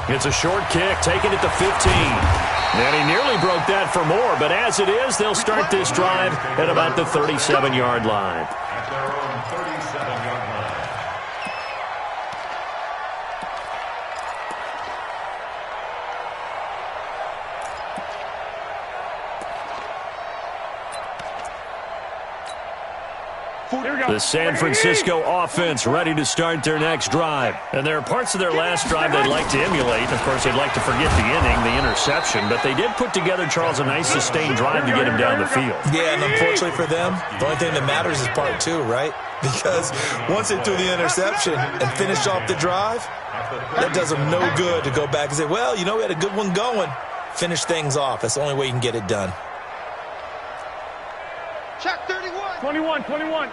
It's a short kick, taking it to 15. And he nearly broke that for more, but as it is, they'll start this drive at about the 37-yard line. At their own 37-yard line. The San Francisco offense ready to start their next drive. And there are parts of their last drive they'd like to emulate. Of course, they'd like to forget the inning, the interception. But they did put together, Charles, a nice sustained drive to get him down the field. Yeah, and unfortunately for them, the only thing that matters is part two, right? Because once they threw the interception and finished off the drive, that does them no good to go back and say, well, you know, we had a good one going. Finish things off. That's the only way you can get it done. Check 31. 21.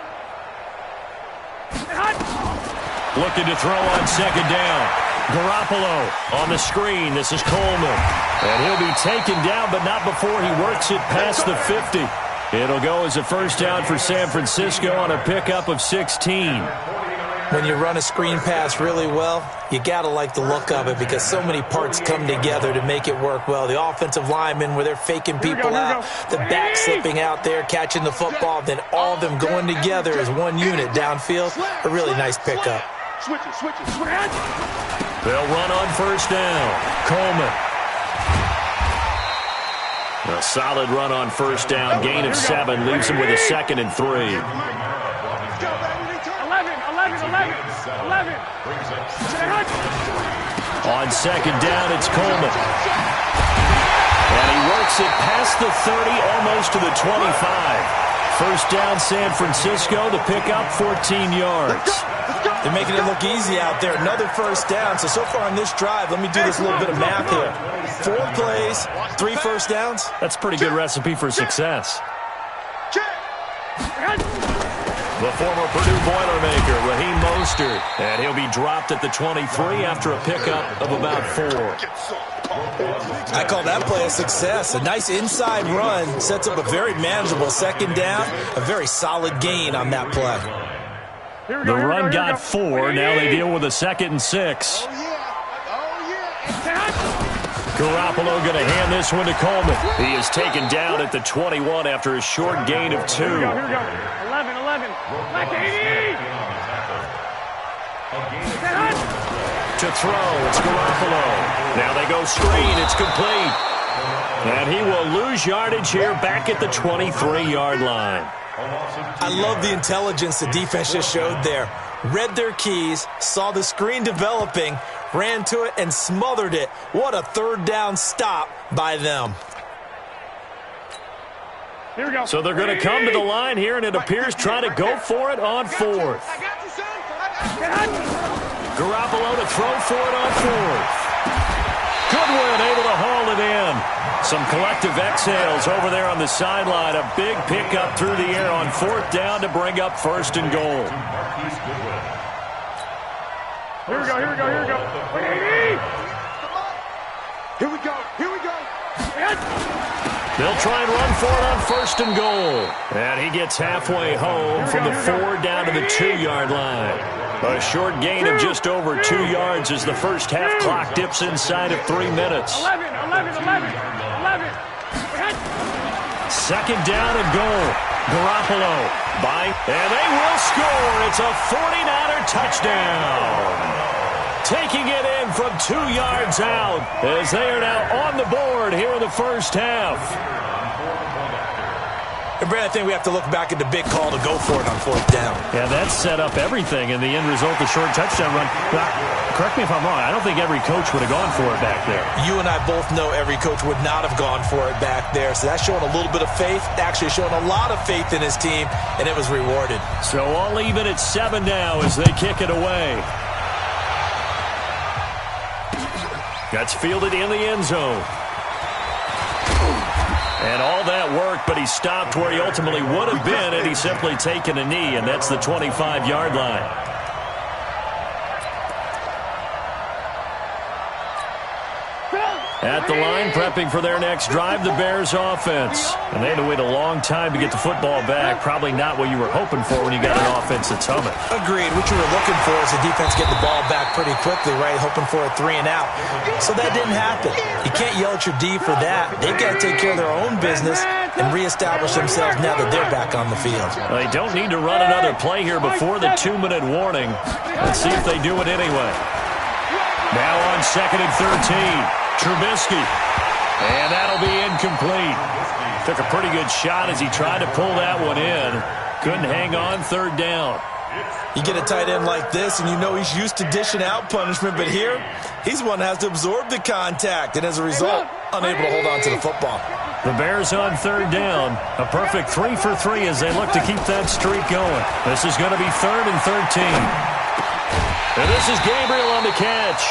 Looking to throw on second down. Garoppolo on the screen. This is Coleman. And he'll be taken down, but not before he works it past the 50. It'll go as a first down for San Francisco on a pickup of 16. When you run a screen pass really well, you got to like the look of it because so many parts come together to make it work well. The offensive linemen, where they're faking people out, the back slipping out there, catching the football, then all of them going together as one unit downfield. A really nice pickup. Switch it. They'll run on first down. Coleman. A solid run on first down. Gain of 7 leaves him with a 2nd and 3. 11. On second down, it's Coleman. And he works it past the 30, almost to the 25. First down, San Francisco. The pickup, 14 yards. They're making it look easy out there. Another first down. So far on this drive, let me do this little bit of math here. 4 plays, 3 first downs. That's a pretty good recipe for success. The former Purdue Boilermaker, Raheem Mostert. And he'll be dropped at the 23 after a pickup of about 4. I call that play a success. A nice inside run sets up a very manageable second down. A very solid gain on that play. The run got 4. Now they deal with a 2nd and 6. Garoppolo going to hand this one to Coleman. He is taken down at the 21 after a short gain of 2. Here we go. 11. Black 80. To throw, it's Garoppolo. Now they go screen. It's complete. And he will lose yardage here back at the 23-yard line. I love the intelligence the defense just showed there. Read their keys, saw the screen developing, ran to it, and smothered it. What a third down stop by them. Here we go. So they're going to come to the line here, and it appears try to go for it on 4th. Garoppolo to throw for it on 4th. Goodwin able to haul it in. Some collective exhales over there on the sideline. A big pickup through the air on 4th down to bring up 1st and goal. Here we go. Here we go. They'll try and run for it on 1st and goal. And he gets halfway home from the 4 down to the 2-yard line. A short gain of just over 2 yards as the first half clock dips inside of 3 minutes. 11. 2nd down and goal. Garoppolo and they will score. It's a 49er touchdown. Taking it in from 2 yards out as they are now on the board here in the first half. And Brad, I think we have to look back at the big call to go for it on 4th down. Yeah, that set up everything in the end result, the short touchdown run. Now, correct me if I'm wrong, I don't think every coach would have gone for it back there. You and I both know every coach would not have gone for it back there. So that's showing a little bit of faith, actually showing a lot of faith in his team, and it was rewarded. So all even at 7 now as they kick it away. That's fielded in the end zone. And all that work, but he stopped where he ultimately would have been had he simply taken a knee, and that's the 25-yard line. At the line, prepping for their next drive, the Bears offense. And they had to wait a long time to get the football back. Probably not what you were hoping for when you got an offense that's humming. Agreed. What you were looking for is the defense getting the ball back pretty quickly, right? Hoping for a 3 and out. So that didn't happen. You can't yell at your D for that. They've got to take care of their own business and reestablish themselves now that they're back on the field. Well, they don't need to run another play here before the 2-minute warning. Let's see if they do it anyway. Now on 2nd and 13. Trubisky, and that'll be incomplete. Took a pretty good shot as he tried to pull that one in. Couldn't hang on, 3rd down. You get a tight end like this, and you know he's used to dishing out punishment, but here, he's the one that has to absorb the contact, and as a result, unable to hold on to the football. The Bears on 3rd down. A perfect 3 for 3 as they look to keep that streak going. This is going to be 3rd and 13. And this is Gabriel on the catch.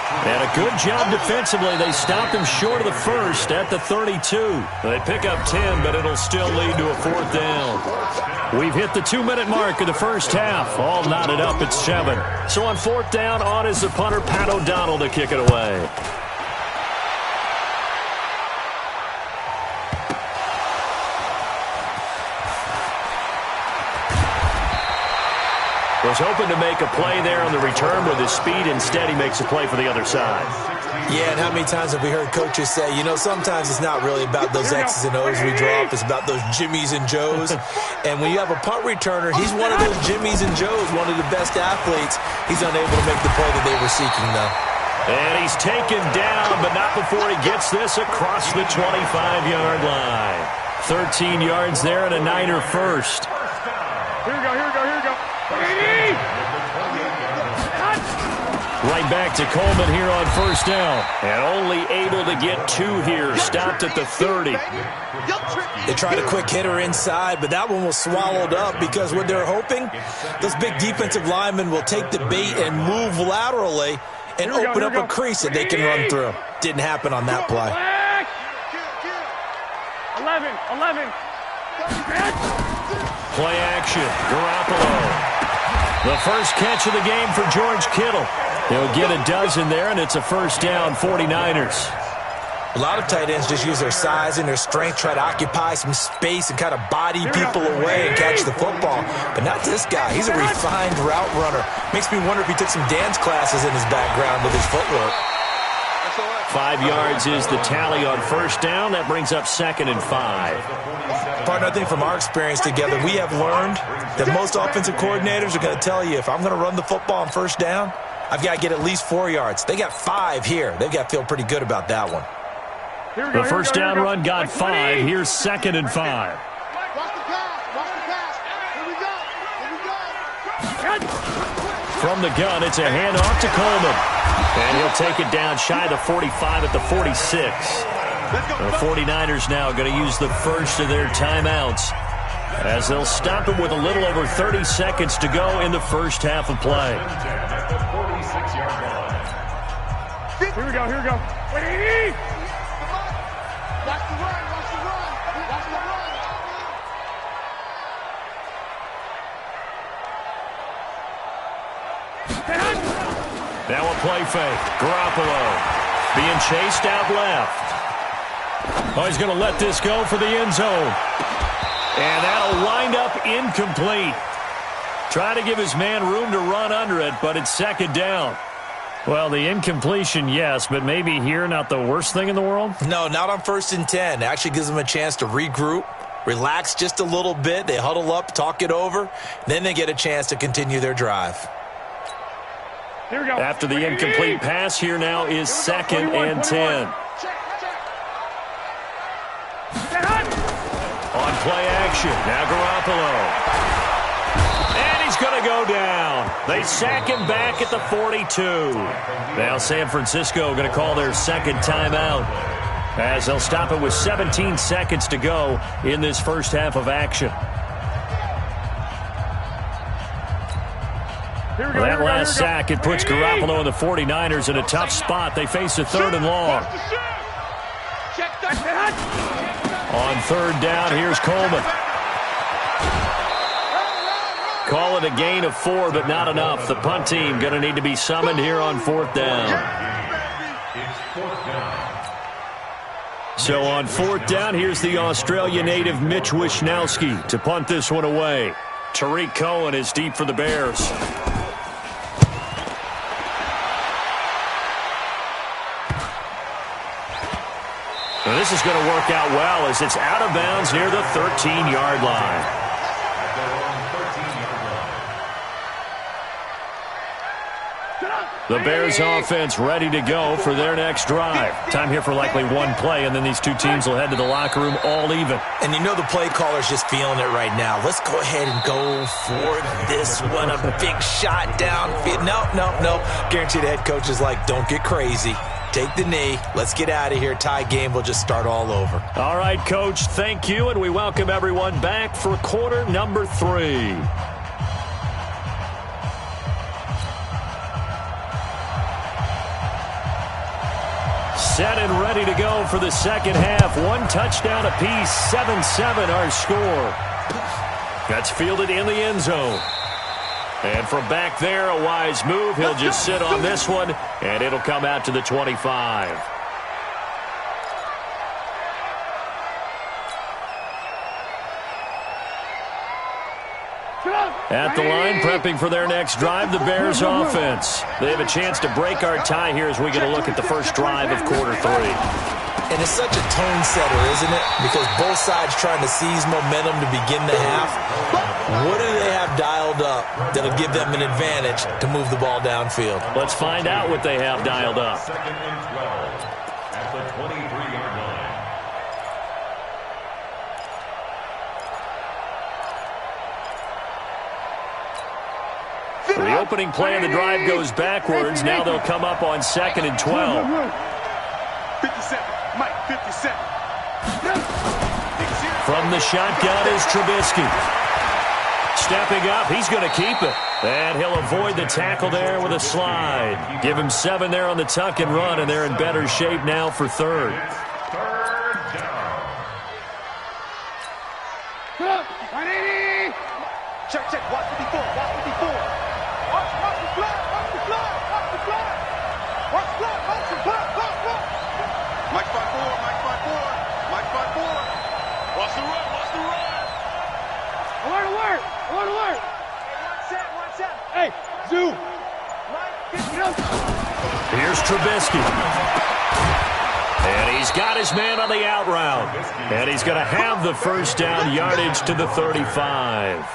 And a good job defensively. They stopped him short of the first at the 32. They pick up 10, but it'll still lead to a 4th down. We've hit the 2-minute mark of the first half. All knotted up at 7. So on 4th down, on is the punter, Pat O'Donnell, to kick it away. Was hoping to make a play there on the return with his speed. Instead, he makes a play for the other side. Yeah, and how many times have we heard coaches say, you know, sometimes it's not really about those X's and O's we draw up. It's about those Jimmies and Joes. And when you have a punt returner, he's one of those Jimmies and Joes, one of the best athletes. He's unable to make the play that they were seeking, though. And he's taken down, but not before he gets this across the 25-yard line. 13 yards there and a Niner first. Here we go, here we go, here we go. Right back to Coleman here on 1st down. And only able to get 2 here. Stopped at the 30. They tried a quick hitter inside, but that one was swallowed up because what they're hoping, those big defensive linemen will take the bait and move laterally and open up a crease that they can run through. Didn't happen on that play. 11. Play action. Garoppolo. The first catch of the game for George Kittle. He'll get a dozen there, and it's a 1st down, 49ers. A lot of tight ends just use their size and their strength, try to occupy some space and kind of body people away and catch the football. But not this guy. He's a refined route runner. Makes me wonder if he took some dance classes in his background with his footwork. 5 yards is the tally on 1st down. That brings up 2nd and 5. Partner, I think from our experience together, we have learned that most offensive coordinators are going to tell you, if I'm going to run the football on 1st down, I've got to get at least 4 yards. They got 5 here. They've got to feel pretty good about that one. The 1st down run got 5. Here's 2nd and 5. Watch the pass. Here we go. From the gun, it's a handoff to Coleman. And he'll take it down shy of the 45 at the 46. The 49ers now going to use the first of their timeouts as they'll stop it with a little over 30 seconds to go in the first half of play. Here we go. Wait. Watch the run. Now a play fake. Garoppolo being chased out left. Oh, he's going to let this go for the end zone. And that'll wind up incomplete. Try to give his man room to run under it, but it's 2nd down. Well, the incompletion, yes, but maybe here not the worst thing in the world? No, not on 1st and 10. It actually gives them a chance to regroup, relax just a little bit. They huddle up, talk it over. Then they get a chance to continue their drive. Here we go. After the incomplete pass, here now is 2nd and 10. On play action, now Garoppolo. And he's going to go down. They sack him back at the 42. Now San Francisco going to call their 2nd timeout as they'll stop it with 17 seconds to go in this first half of action. Well, that last sack, it puts Garoppolo and the 49ers in a tough spot. They face a 3rd and long. On 3rd down, here's Coleman. Call it a gain of 4, but not enough. The punt team going to need to be summoned here on 4th down. It's 4th down. So on 4th down, here's the Australia native Mitch Wishnowski to punt this one away. Tariq Cohen is deep for the Bears. And this is going to work out well as it's out of bounds near the 13-yard line. The Bears offense ready to go for their next drive. Time here for likely one play, and then these two teams will head to the locker room all even. And you know the play caller's just feeling it right now. Let's go ahead and go for this one. A big shot downfield. No. Guarantee the head coach is like, don't get crazy. Take the knee. Let's get out of here. Tie game. We'll just start all over. All right, Coach, thank you, and we welcome everyone back for quarter number 3. Set and ready to go for the second half. One touchdown apiece, 7-7 our score. That's fielded in the end zone. And from back there, a wise move. He'll just sit on this one, and it'll come out to the 25. At the line, prepping for their next drive, the Bears offense. They have a chance to break our tie here as we get a look at the first drive of quarter 3. And it's such a tone setter, isn't it? Because both sides trying to seize momentum to begin the half. What do they have dialed up that'll give them an advantage to move the ball downfield? Let's find out what they have dialed up. 2nd and 12 at the 23-yard line. The opening play of the drive goes backwards. Now they'll come up on 2nd and 12. 57. Mike, 57. From the shotgun is Trubisky. Stepping up, he's going to keep it. And he'll avoid the tackle there with a slide. Give him 7 there on the tuck and run, and they're in better shape now for 3rd. Third down. Check. Watch 54. Watch 54. Watch the flag. Watch the flag. Watch the flag. Watch the flag. Watch the flag. Mike 5-4. Mike 5-4. Mike 5-4. Watch the run. Watch the run. Alert. One set. Hey, Zoo. Mike, Here's Trubisky. And he's got his man on the out route. And he's going to have the first down yardage to the 35.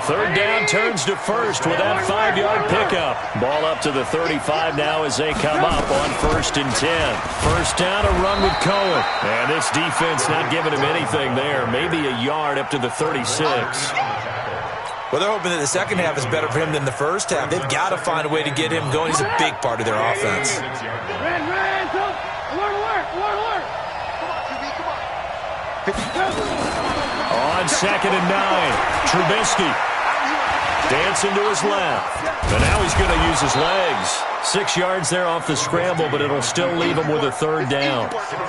3rd down turns to 1st with that 5-yard pickup. Ball up to the 35 now as they come up on 1st and 10. First down, a run with Cohen. And this defense not giving him anything there. Maybe a yard up to the 36. Well, they're hoping that the second half is better for him than the first half. They've got to find a way to get him going. He's a big part of their offense. On 2nd and 9, Trubisky dancing to his left. And now he's going to use his legs. 6 yards there off the scramble, but it'll still leave him with a 3rd down. It's a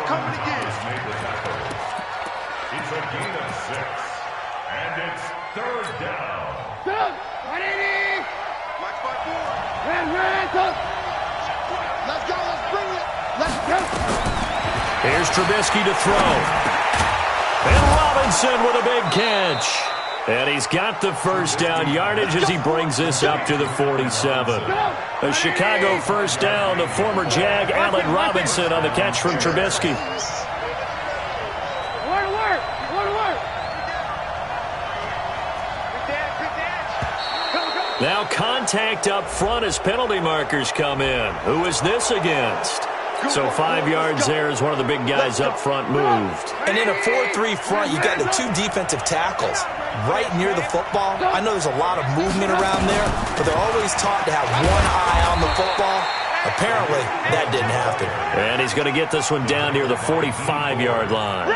gain of 6. And it's 3rd down. Let's go. Let's bring it. Let's go. Here's Trubisky to throw. And Robinson with a big catch. And he's got the first down yardage as he brings this up to the 47. A Chicago first down to former Jag Allen Robinson on the catch from Trubisky. Now contact up front as penalty markers come in. Who is this against? So 5 yards there as one of the big guys up front moved. And in a 4-3 front, you got the 2 defensive tackles right near the football. I know there's a lot of movement around there, but they're always taught to have one eye on the football. Apparently, that didn't happen. And he's going to get this one down near the 45-yard line.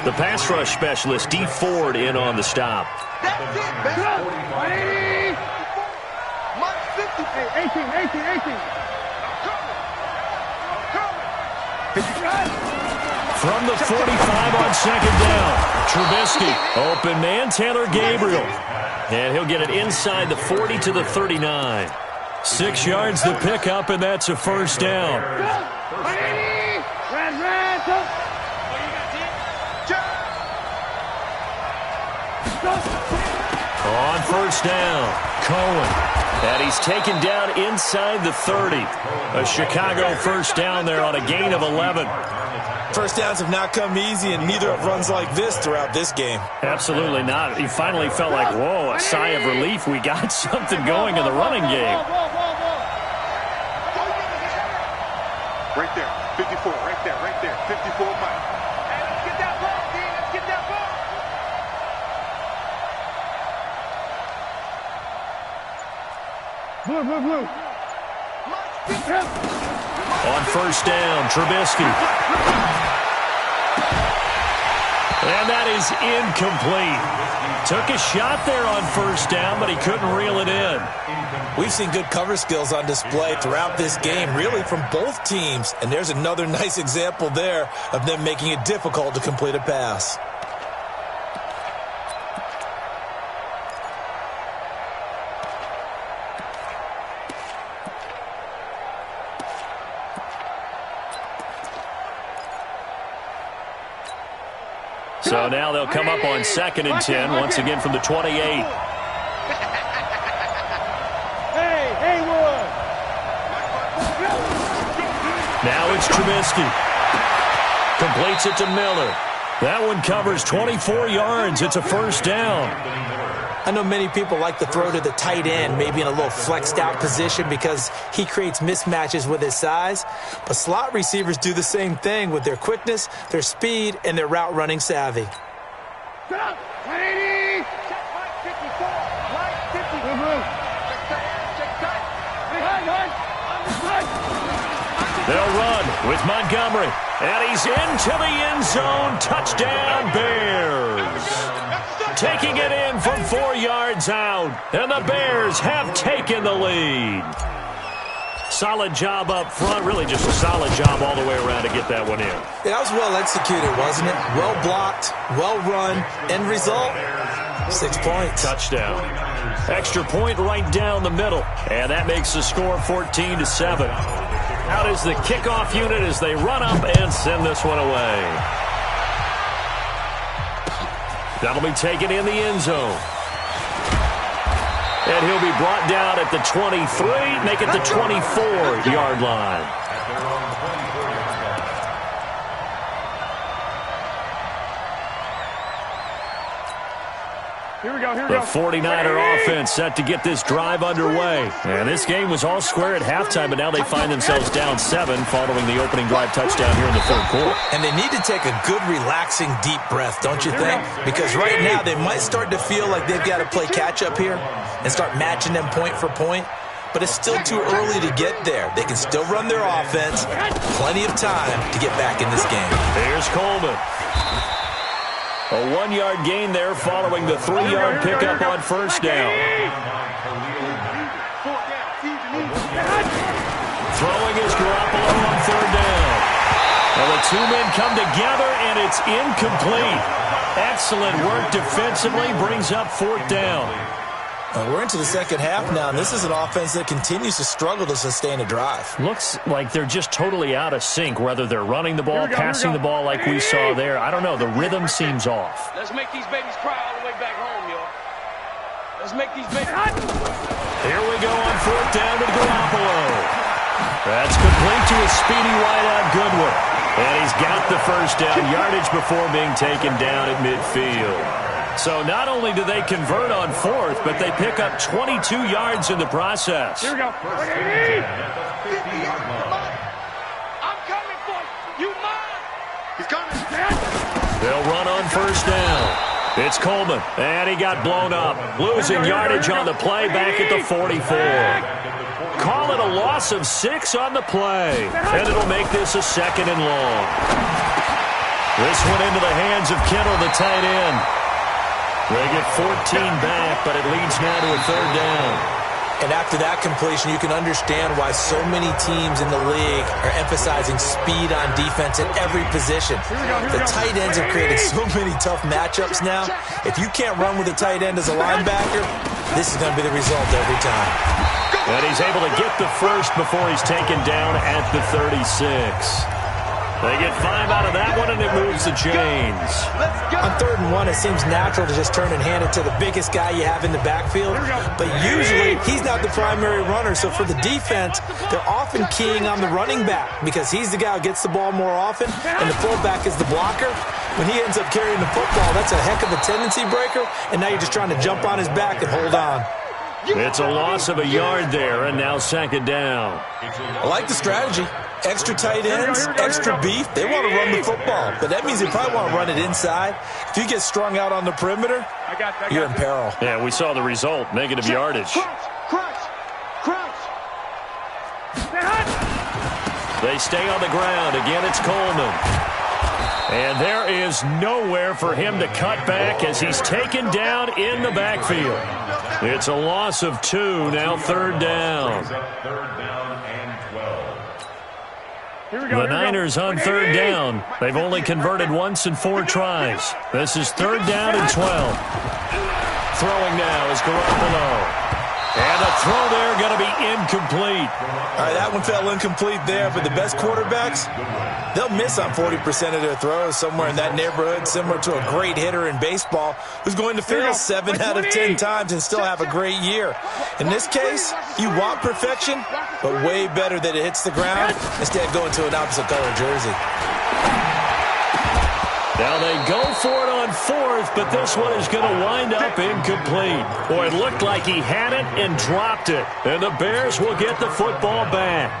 The pass rush specialist, D. Ford, in on the stop. That's it, baby. Mike 50. 18. From the 45 on 2nd down, Trubisky, open man, Taylor Gabriel. And he'll get it inside the 40 to the 39. 6 yards the pickup, and that's a first down. On first down, Cohen. And he's taken down inside the 30. A Chicago first down there on a gain of 11. First downs have not come easy, and neither have runs like this throughout this game. Absolutely not. He finally felt like, whoa, a sigh of relief. We got something going in the running game. Right there, 54, right there, 54 Mike. Hey, let's get that ball, D, let's get that ball. Blue. On first down, Trubisky. And that is incomplete. Took a shot there on first down, but he couldn't reel it in. We've seen good cover skills on display throughout this game, really from both teams. And there's another nice example there of them making it difficult to complete a pass. So now they'll come up on 2nd and 10, once again from the 28. Now it's Trubisky. Completes it to Miller. That one covers 24 yards. It's a first down. I know many people like to throw to the tight end, maybe in a little flexed out position because he creates mismatches with his size. But slot receivers do the same thing with their quickness, their speed, and their route running savvy. Set up. 180. Check Mike 54, Mike 50. Check tight. They'll run with Montgomery. And he's into the end zone. Touchdown, Bears. Taking it in from 4 yards out. And the Bears have taken the lead. Solid job up front. Really just a solid job all the way around to get that one in. Yeah, that was well executed, wasn't it? Well blocked, well run. End result, 6 points. Touchdown. Extra point right down the middle. And that makes the score 14-7. Out is the kickoff unit as they run up and send this one away. That'll be taken in the end zone. And he'll be brought down at the 23, make it the 24-yard line. Here we go. The 49er offense set to get this drive underway. And this game was all square at halftime, but now they find themselves down 7 following the opening drive touchdown here in the third quarter. And they need to take a good, relaxing, deep breath, don't you think? Because right now they might start to feel like they've got to play catch-up here and start matching them point for point. But it's still too early to get there. They can still run their offense. Plenty of time to get back in this game. Here's Coleman. A 1-yard gain there following the 3-yard pickup on first down. Throwing is Garoppolo on third down. Well, the two men come together, and it's incomplete. Excellent work defensively, brings up fourth down. We're into the second half now, and this is an offense that continues to struggle to sustain a drive. Looks like they're just totally out of sync, whether they're running the ball, passing the ball like we saw there. I don't know. The rhythm seems off. Let's make these babies cry all the way back home, y'all. Let's make these babies... Here we go on fourth down to Garoppolo. That's complete to a speedy wideout Goodwin. And he's got the first down yardage before being taken down at midfield. So not only do they convert on fourth, but they pick up 22 yards in the process. Here we go. I'm coming for you. You mine. He's coming. They'll run on first down. It's Coleman, and he got blown up. Losing yardage on the play back at the 44. Call it a loss of 6 on the play, and it'll make this a second and long. This one into the hands of Kittle, the tight end. They get 14 back, but it leads now to a third down. And after that completion, you can understand why so many teams in the league are emphasizing speed on defense at every position. The tight ends have created so many tough matchups now. If you can't run with a tight end as a linebacker, this is going to be the result every time. And he's able to get the first before he's taken down at the 36. They get 5 out of that one, and it moves the chains. On 3rd and 1, it seems natural to just turn and hand it to the biggest guy you have in the backfield. But usually, he's not the primary runner. So for the defense, they're often keying on the running back because he's the guy who gets the ball more often, and the fullback is the blocker. When he ends up carrying the football, that's a heck of a tendency breaker, and now you're just trying to jump on his back and hold on. It's a loss of a yard there, and now 2nd down. I like the strategy. Extra tight ends, extra beef. They want to run the football, but that means they probably want to run it inside. If you get strung out on the perimeter, you're in peril. Yeah, we saw the result, negative yardage. Crouch. They stay on the ground. Again, it's Coleman. And there is nowhere for him to cut back as he's taken down in the backfield. It's a loss of 2, now 3rd down. The Niners on 3rd down. They've only converted once in 4 tries. This is 3rd down and 12. Throwing now is Garoppolo. And the throw there going to be incomplete. All right, that one fell incomplete there, but the best quarterbacks, they'll miss on 40% of their throws, somewhere in that neighborhood, similar to a great hitter in baseball who's going to fail 7 out of 10 times and still have a great year. In this case, you want perfection, but way better that it hits the ground instead of going to an opposite color jersey. Now they go for it on 4th, but this one is going to wind up incomplete. Boy, it looked like he had it and dropped it. And the Bears will get the football back.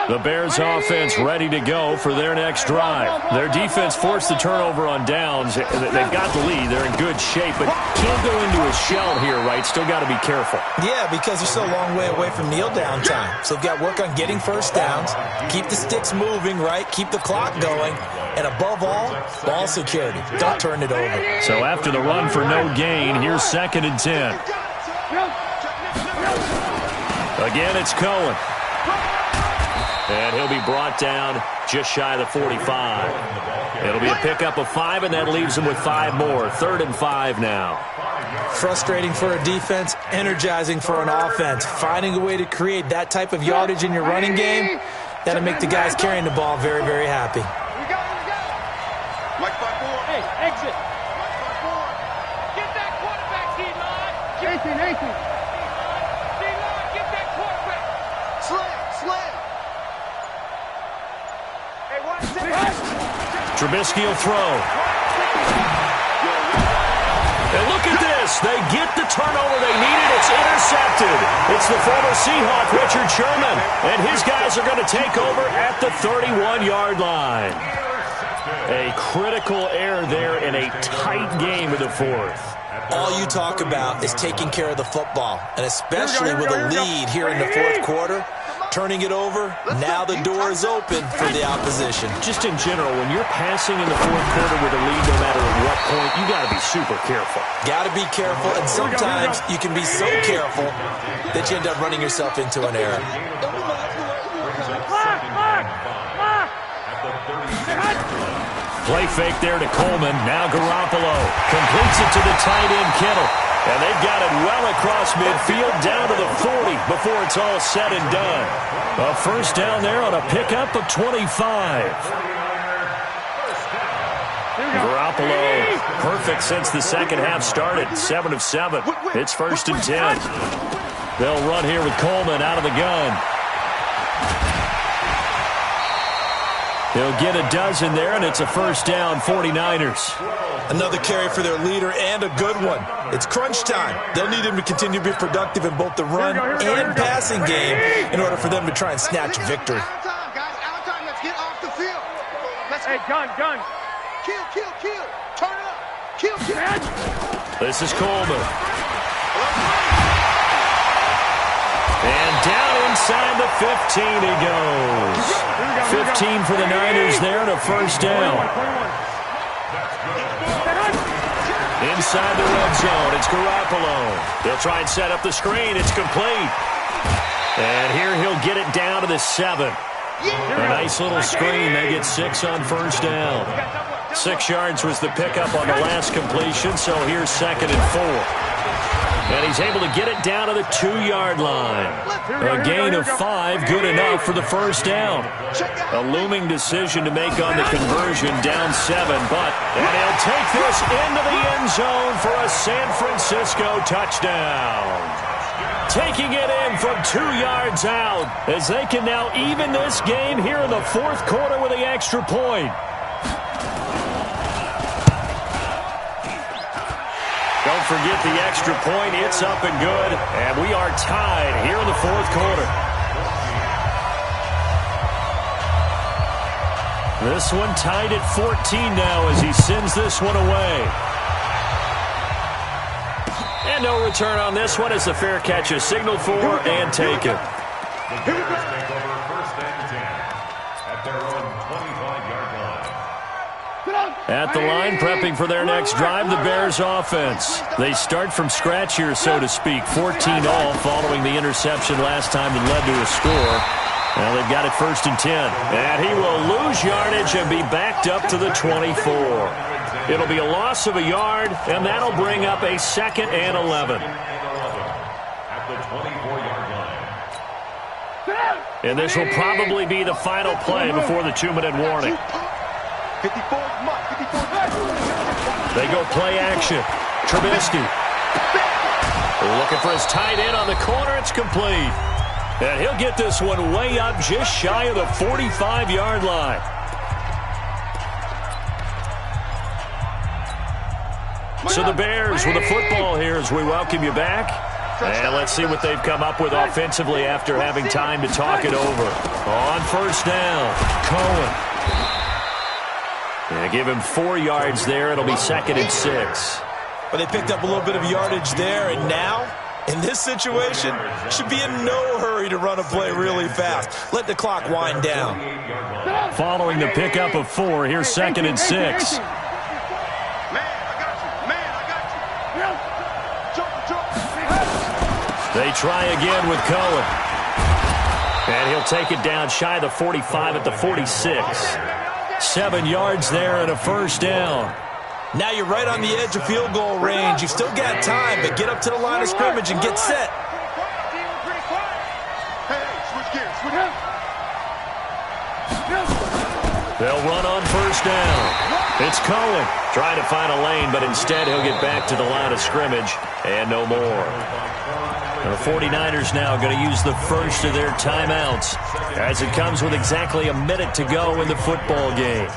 The Bears offense ready to go for their next drive. Their defense forced the turnover on downs. They've got the lead. They're in good shape, but can't go into a shell here, right? Still got to be careful. Yeah, because they're still a long way away from kneel down time. So they've got to work on getting first downs, keep the sticks moving, right? Keep the clock going, and above all, ball security. Don't turn it over. So after the run for no gain, here's 2nd and 10. Again, it's Cohen. And he'll be brought down just shy of the 45. It'll be a pickup of 5, and that leaves him with 5 more. 3rd and 5 now. Frustrating for a defense, energizing for an offense. Finding a way to create that type of yardage in your running game, that'll make the guys carrying the ball very, very happy. Mike 5-4. Hey, exit. Mike 5-4. Get that quarterback, D-line. Nathan. D-line, get that quarterback. Slam. Hey, watch that. Trubisky will throw. And look at this. They get the turnover they needed. It's intercepted. It's the former Seahawk, Richard Sherman. And his guys are going to take over at the 31-yard line. A critical error there in a tight game in the 4th. All you talk about is taking care of the football, and especially with a lead here in the 4th quarter, turning it over, now the door is open for the opposition. Just in general, when you're passing in the 4th quarter with a lead, no matter at what point, you got to be super careful. Got to be careful, and sometimes you can be so careful that you end up running yourself into an error. Play fake there to Coleman. Now Garoppolo completes it to the tight end Kittle. And they've got it well across midfield down to the 40 before it's all said and done. A first down there on a pickup of 25. Garoppolo, perfect since the second half started. 7 of 7. It's 1st and 10. They'll run here with Coleman out of the gun. He'll get a dozen there, and it's a first down, 49ers. Another carry for their leader, and a good one. It's crunch time. They'll need him to continue to be productive in both the run and passing game in order for them to try and snatch victory. Out of time, guys. Out of time. Let's get off the field. Hey, gun. Kill. Turn it up. Kill. This is Coleman. And down inside the 15 he goes. 15 for the Niners there, and a first down. Inside the red zone, it's Garoppolo. He'll try and set up the screen. It's complete. And here he'll get it down to the 7. A nice little screen. They get 6 on first down. 6 yards was the pickup on the last completion, so here's 2nd and 4. And he's able to get it down to the 2-yard line. A gain of 5, good enough for the first down. A looming decision to make on the conversion, down 7, and he'll take this into the end zone for a San Francisco touchdown. Taking it in from 2 yards out as they can now even this game here in the fourth quarter with the extra point. Don't forget the extra point. It's up and good, and we are tied here in the fourth quarter. This one tied at 14 now as he sends this one away. And no return on this one as the fair catch is signaled for and taken. The Bears take over first and 10 at their own 25-yard line. At the line, prepping for their next drive, the Bears offense. They start from scratch here, so to speak. 14 all following the interception last time that led to a score. Now they've got it first and 10. And he will lose yardage and be backed up to the 24. It'll be a loss of a yard, and that'll bring up a 2nd and 11. At the 24-yard line. And this will probably be the final play before the 2-minute warning. 54, Mike, 54. They go play action. Trubisky. Looking for his tight end on the corner. It's complete. And he'll get this one way up just shy of the 45-yard line. So the Bears with the football here as we welcome you back. And let's see what they've come up with offensively after having time to talk it over. On first down, Cohen. And give him 4 yards there. It'll be 2nd and 6. But they picked up a little bit of yardage there, and now, in this situation, should be in no hurry to run a play really fast. Let the clock wind down. Following the pickup of 4, here's 2nd and 6. They try again with Cohen. And he'll take it down shy of the 45 at the 46. 7 yards there and a first down. Now you're right on the edge of field goal range. You've still got time, but get up to the line of scrimmage and get set. They'll run on first down. It's Cohen trying to find a lane, but instead he'll get back to the line of scrimmage and no more. The 49ers now going to use the first of their timeouts as it comes with exactly a minute to go in the football game.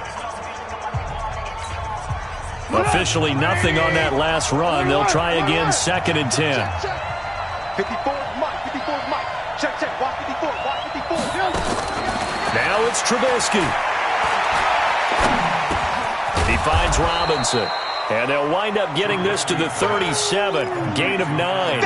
Officially nothing on that last run. They'll try again, 2nd and 10. 54, Mike, 54, Mike. Check, watch 54, watch 54. Now it's Trubisky. He finds Robinson. And they'll wind up getting this to the 37. Gain of 9.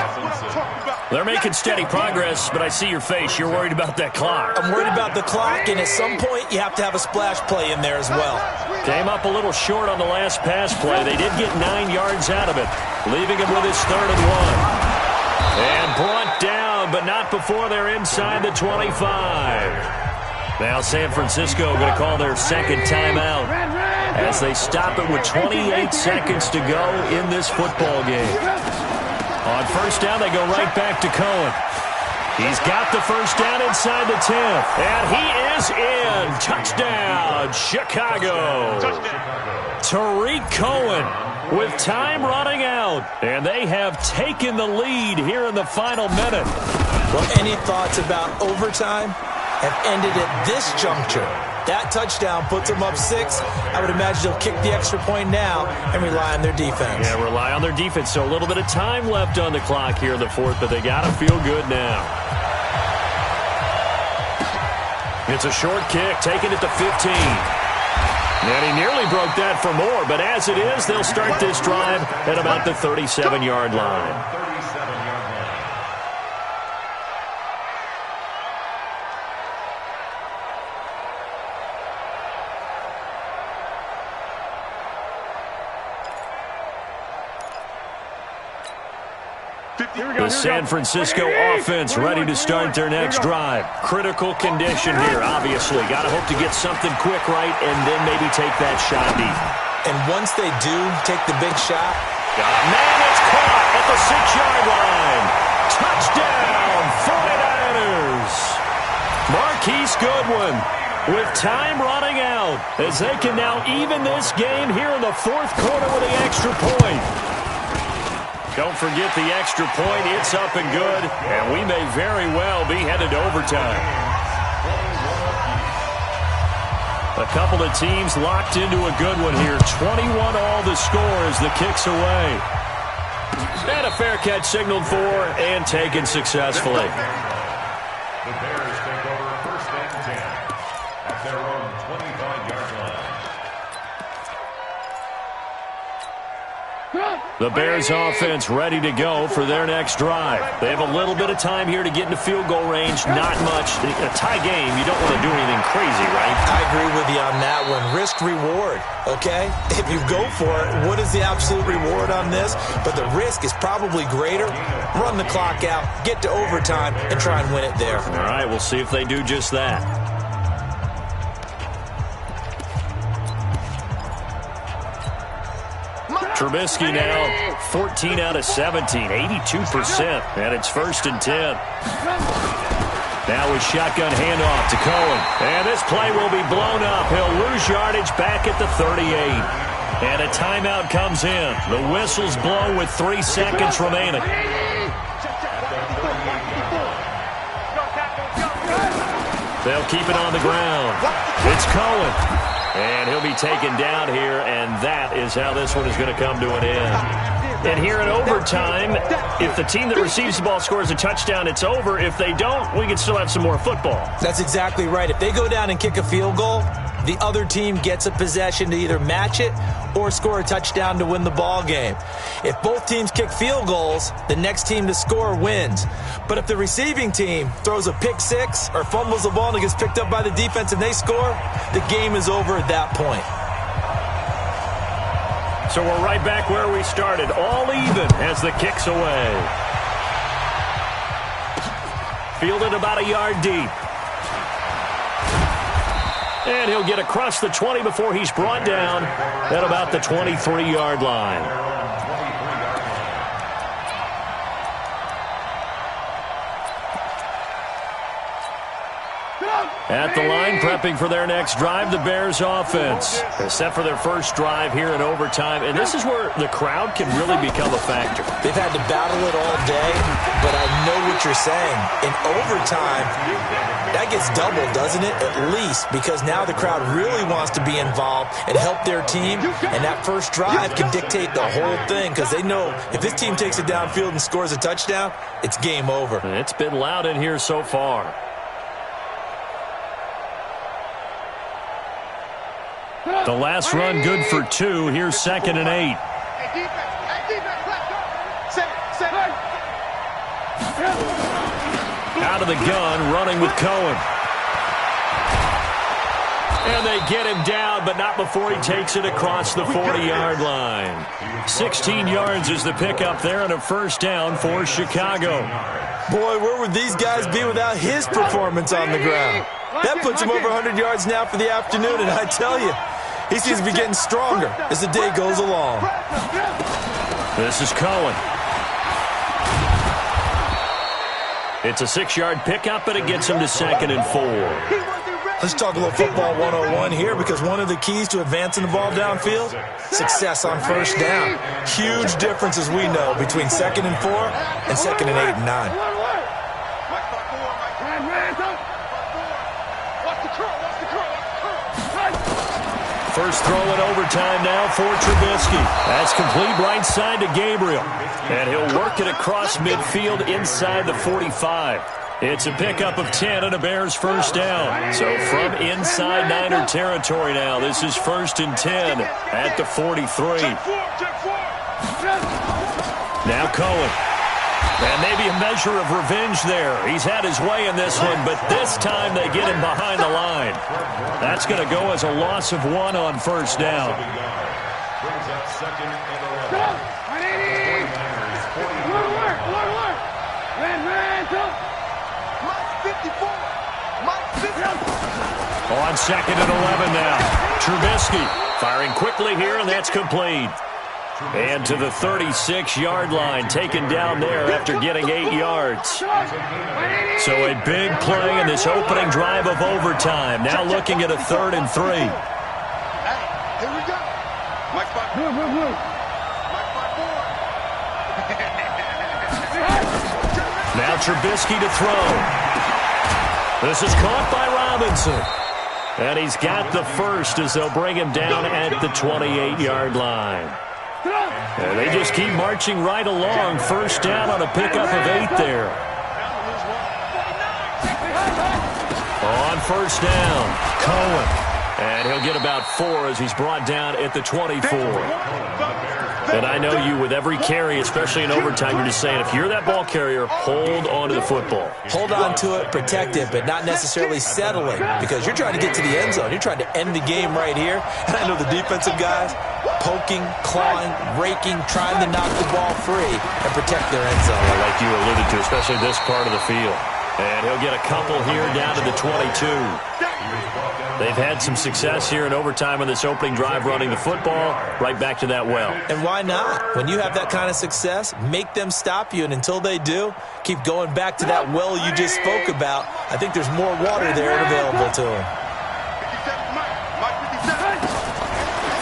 They're making steady progress, but I see your face. You're worried about that clock. I'm worried about the clock, and at some point you have to have a splash play in there as well. Came up a little short on the last pass play. They did get 9 yards out of it, leaving him with his 3rd and 1. And brought down, but not before they're inside the 25. Now San Francisco going to call their 2nd timeout as they stop it with 28 seconds to go in this football game. On first down, they go right back to Cohen. He's got the first down inside the 10. And he is in. Touchdown, Chicago. Tariq Cohen with time running out. And they have taken the lead here in the final minute. Well, any thoughts about overtime have ended at this juncture? That touchdown puts them up 6. I would imagine they'll kick the extra point now and rely on their defense. Yeah, rely on their defense. So a little bit of time left on the clock here in the fourth, but they got to feel good now. It's a short kick, taking it to 15. And he nearly broke that for more, but as it is, they'll start this drive at about the 37-yard line. The San Francisco offense ready to start their next drive. Critical condition here, obviously. Got to hope to get something quick right and then maybe take that shot deep. And once they do take the big shot, man, it's caught at the 6-yard line. Touchdown, 49ers. Marquise Goodwin with time running out as they can now even this game here in the fourth quarter with the extra point. Don't forget the extra point. It's up and good, and we may very well be headed to overtime. A couple of teams locked into a good one here. 21 all the score as the kick's away. And a fair catch signaled for and taken successfully. The Bears take over first and 10 at their own 25-yard line. The Bears offense ready to go for their next drive. They have a little bit of time here to get into field goal range. Not much. A tie game, you don't want to do anything crazy, right? I agree with you on that one. Risk-reward, okay? If you go for it, what is the absolute reward on this? But the risk is probably greater. Run the clock out, get to overtime, and try and win it there. All right, we'll see if they do just that. Trubisky now 14 out of 17, 82%, and it's first and 10. Now with shotgun handoff to Cohen, and this play will be blown up. He'll lose yardage back at the 38. And a timeout comes in. The whistles blow with 3 seconds remaining. They'll keep it on the ground. It's Cohen. And he'll be taken down here, and that is how this one is going to come to an end. And here in overtime, if the team that receives the ball scores a touchdown, it's over. If they don't, we can still have some more football. That's exactly right. If they go down and kick a field goal, the other team gets a possession to either match it or score a touchdown to win the ball game. If both teams kick field goals, the next team to score wins. But if the receiving team throws a pick six or fumbles the ball and it gets picked up by the defense and they score, the game is over at that point. So we're right back where we started, all even as the kick's away. Fielded about a yard deep. And he'll get across the 20 before he's brought down at about the 23-yard line. At the line, prepping for their next drive, the Bears offense. They're set for their first drive here in overtime, and this is where the crowd can really become a factor. They've had to battle it all day, but I know what you're saying. In overtime, that gets doubled, doesn't it? At least, because now the crowd really wants to be involved and help their team, and that first drive can dictate the whole thing, because they know if this team takes it downfield and scores a touchdown, it's game over. It's been loud in here so far. The last run good for 2. Here's 2nd and 8. Out of the gun, running with Cohen. And they get him down, but not before he takes it across the 40-yard line. 16 yards is the pickup there and a first down for Chicago. Boy, where would these guys be without his performance on the ground? That puts him over 100 yards now for the afternoon, and I tell you, he seems to be getting stronger as the day goes along. This is Cohen. It's a 6-yard pickup, but it gets him to 2nd and 4. Let's talk a little football 101 here, because one of the keys to advancing the ball downfield, success on first down. Huge difference, as we know, between 2nd and 4 and 2nd and 8 and 9. First throw in overtime now for Trubisky. That's complete right side to Gabriel. And he'll work it across midfield inside the 45. It's a pickup of 10 and a Bears first down. So from inside Niner territory now, this is 1st and 10 at the 43. Now Cohen. And maybe a measure of revenge there. He's had his way in this one, but this time they get him behind the line. That's going to go as a loss of 1 on first down. Brings up 2nd and 11. On 2nd and 11 now. Trubisky firing quickly here, and that's complete. And to the 36-yard line, taken down there after getting 8 yards. So a big play in this opening drive of overtime. Now looking at a 3rd and 3. Hey, here we go. Mike 5. Mike 5-4. Now Trubisky to throw. This is caught by Robinson. And he's got the first as they'll bring him down at the 28-yard line. And they just keep marching right along. First down on a pickup of 8 there. On first down, Cohen. And he'll get about 4 as he's brought down at the 24. And I know you, with every carry, especially in overtime, you're just saying, if you're that ball carrier, hold on to the football. Hold on to it, protect it, but not necessarily settling, because you're trying to get to the end zone. You're trying to end the game right here. And I know the defensive guys poking, clawing, raking, trying to knock the ball free and protect their end zone. Like you alluded to, especially this part of the field. And he'll get a couple here down to the 22. They've had some success here in overtime on this opening drive running the football right back to that well. And why not? When you have that kind of success, make them stop you, and until they do, keep going back to that well you just spoke about. I think there's more water there and available to them.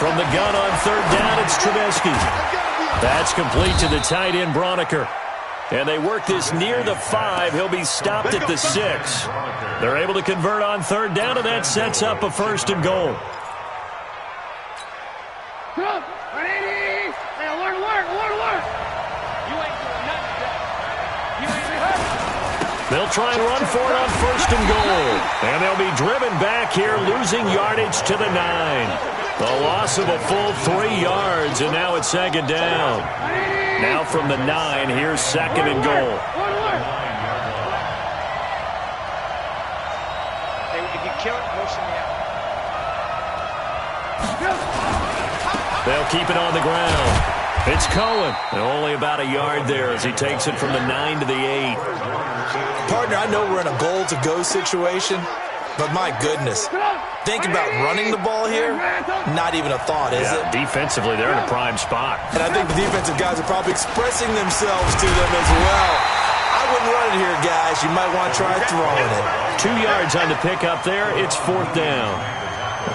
From the gun on 3rd down, it's Trubisky. That's complete to the tight end, Broniker. And they work this near the 5. He'll be stopped at the 6. They're able to convert on 3rd down, and that sets up a 1st and goal. They'll try and run for it on 1st and goal. And they'll be driven back here, losing yardage to the 9. The loss of a full 3 yards, and now it's 2nd down. Now from the 9, here's 2nd and goal. If you kill it, motion me out. They'll keep it on the ground. It's Cohen. And only about a yard there as he takes it from the 9 to the 8. Partner, I know we're in a goal-to-go situation, but my goodness. Think about running the ball here. Not even a thought, is it? Defensively, they're in a prime spot. And I think the defensive guys are probably expressing themselves to them as well. I wouldn't run it here, guys. You might want to try throwing it. 2 yards on the pickup there. It's 4th down.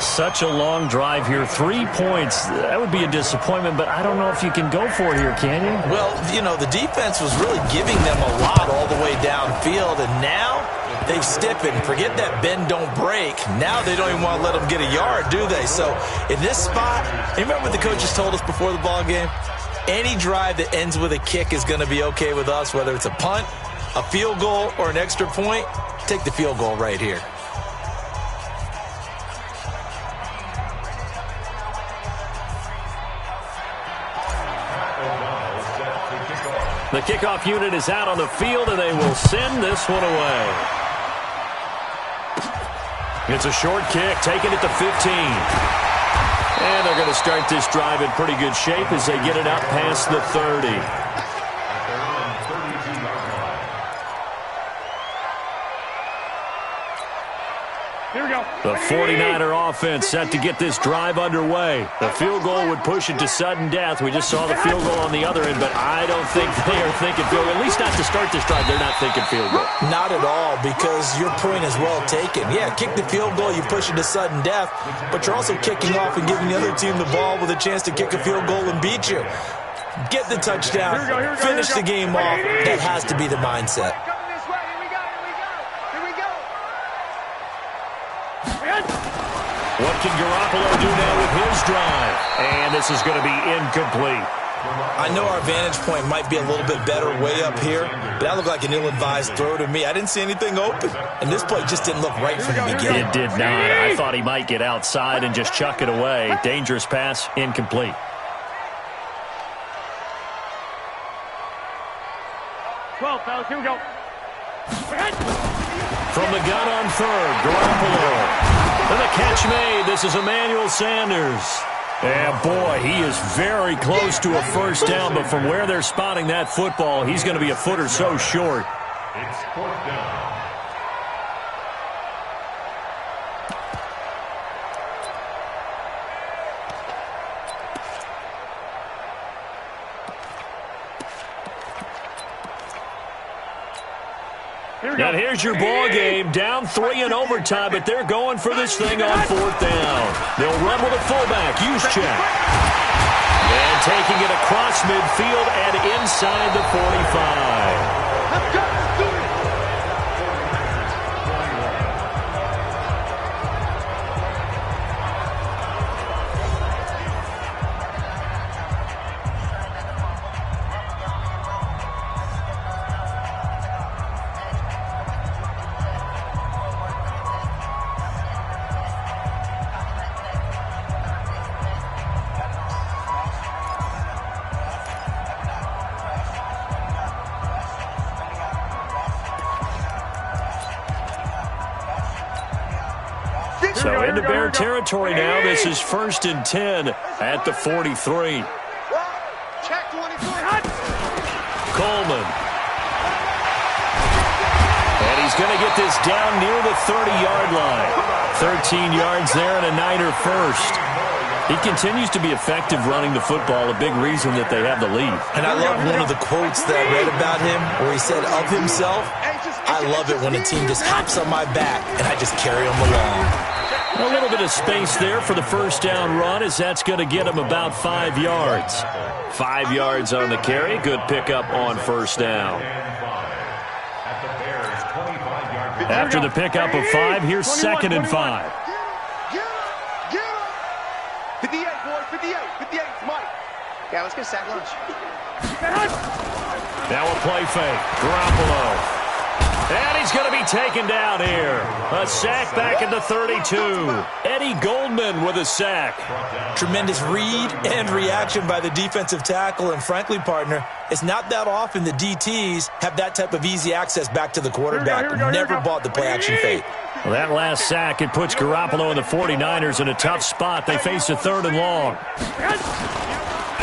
Such a long drive here. 3 points. That would be a disappointment, but I don't know if you can go for it here, can you? Well, you know, the defense was really giving them a lot all the way downfield, and now they've stiffened. Forget that bend, don't break. Now they don't even want to let them get a yard, do they? So in this spot, you remember what the coaches told us before the ball game? Any drive that ends with a kick is going to be okay with us, whether it's a punt, a field goal, or an extra point. Take the field goal right here. The kickoff unit is out on the field, and they will send this one away. It's a short kick, taken at the 15. And they're going to start this drive in pretty good shape as they get it out past the 30. Here we go. The 49er offense set to get this drive underway. The field goal would push it to sudden death. We just saw the field goal on the other end, but I don't think they are thinking field goal. At least not to start this drive. They're not thinking field goal. Not at all, because your point is well taken. Yeah, kick the field goal, you push it to sudden death, but you're also kicking off and giving the other team the ball with a chance to kick a field goal and beat you. Get the touchdown, finish the game off. That has to be the mindset. What can Garoppolo do now with his drive? And this is going to be incomplete. I know our vantage point might be a little bit better way up here, but that looked like an ill-advised throw to me. I didn't see anything open, and this play just didn't look right from the beginning. It did not. I thought he might get outside and just chuck it away. Dangerous pass, incomplete. Well, fellas, here we go. From the gun on 3rd, Garoppolo. And the catch made. This is Emmanuel Sanders. And boy, he is very close to a first down, but from where they're spotting that football, he's going to be a foot or so short. It's 4th down. And here's your ball game. Down 3 in overtime, but they're going for this thing on 4th down. They'll run with a fullback. Juszczyk. And taking it across midfield and inside the 45. Let's go. Let's do it. So into Bear territory now. This is 1st and 10 at the 43. Check 23. Coleman. And he's going to get this down near the 30-yard line. 13 yards there and a Niner first. He continues to be effective running the football, a big reason that they have the lead. And I love one of the quotes that I read about him where he said of himself, I love it when a team just hops on my back and I just carry them along. A little bit of space there for the first down run as that's going to get him about 5 yards. 5 yards on the carry. Good pickup on 1st down. After the pickup of 5, here's 2nd and 5. 58, boys, 58. 58, Mike. Yeah, let's get sack lunch. Now a play fake. Garoppolo. And he's going to be taken down here. A sack back at the 32. Eddie Goldman with a sack. Tremendous read and reaction by the defensive tackle. And frankly, partner, it's not that often the DTs have that type of easy access back to the quarterback. Never bought the play action fake. Well, that last sack, it puts Garoppolo and the 49ers in a tough spot. They face a 3rd and long.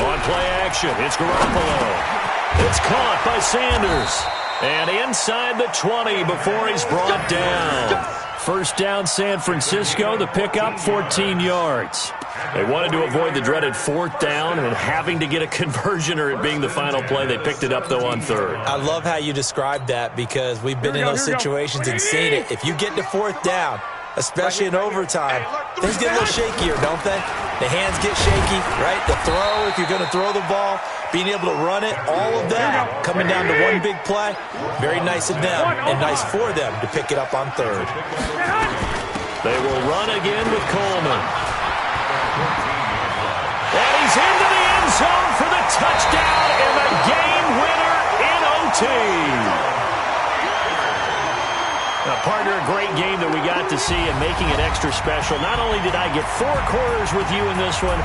On play action, it's Garoppolo. It's caught by Sanders. And inside the 20 before he's brought down. 1st down, San Francisco. The pickup, 14 yards. They wanted to avoid the dreaded 4th down and having to get a conversion or it being the final play. They picked it up, though, on 3rd. I love how you described that because we've been in those situations and seen it. If you get to 4th down, especially in overtime, things get a little shakier, don't they? The hands get shaky, right? The throw, if you're going to throw the ball, being able to run it, all of that coming down to one big play. Very nice of them and nice for them to pick it up on 3rd. They will run again with Coleman. And he's into the end zone for the touchdown and the game winner in OT. Now, partner, a great game that we got to see and making it extra special. Not only did I get 4 quarters with you in this one,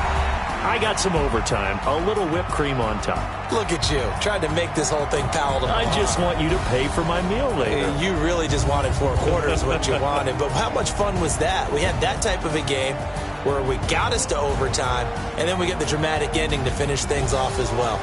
I got some overtime, a little whipped cream on top. Look at you, trying to make this whole thing palatable. I just want you to pay for my meal later. You really just wanted 4 quarters what you wanted, but how much fun was that? We had that type of a game where we got us to overtime, and then we get the dramatic ending to finish things off as well.